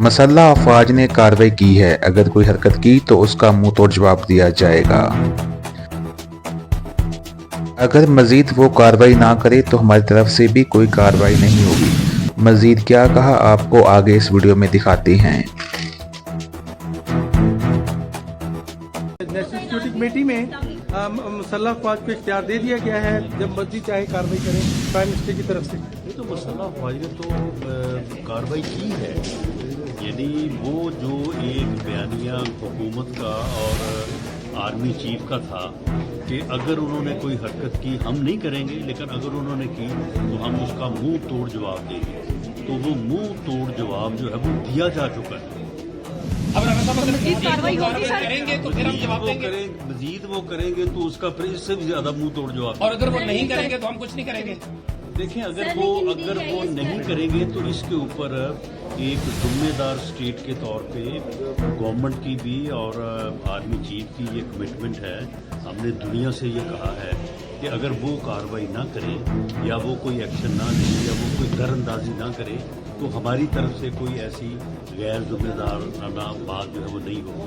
मसल्ह अफवाज ने कार्रवाई की है, अगर कोई हरकत की तो उसका मुंह तोड़ जवाब दिया जाएगा। अगर मजीद वो कार्रवाई ना करे तो हमारी तरफ से भी कोई कार्रवाई नहीं होगी। मजीद क्या कहा आपको आगे इस वीडियो में दिखाते हैं। नेशनल सिक्योरिटी कमेटी में मुसल्लह अफवाज को इख्तियार दे दिया गया है, जब मर्जी चाहे कार्रवाई करें प्राइम मिनिस्टर की तरफ से। ये तो मुसल्लह अफवाज ने तो कार्रवाई की है, यानी वो जो एक बयानिया हुकूमत का और आर्मी चीफ का था कि अगर उन्होंने कोई हरकत की हम नहीं करेंगे, लेकिन अगर उन्होंने की तो हम उसका मुंह तोड़ जवाब देंगे। तो वो मुंह तोड़ जवाब जो है वो दिया जा चुका है। मजीद कार्रवाई होगी सर, करेंगे तो फिर हम जवाब देंगे। मजीद वो करेंगे तो उसका फिर इससे भी ज्यादा मुंह तोड़ जवाब। और अगर वो नहीं करेंगे तो हम कुछ नहीं करेंगे। देखें, अगर वो नहीं करेंगे तो इसके ऊपर एक जिम्मेदार स्टेट के तौर पे गवर्नमेंट की भी और आर्मी चीफ की ये कमिटमेंट है। हमने दुनिया से ये कहा है कि अगर वो कार्रवाई ना करे या वो कोई एक्शन ना ले या वो कोई दरअंदाजी ना करे तो हमारी तरफ से कोई ऐसी गैर जिम्मेदाराना बात जो है वो नहीं होगी।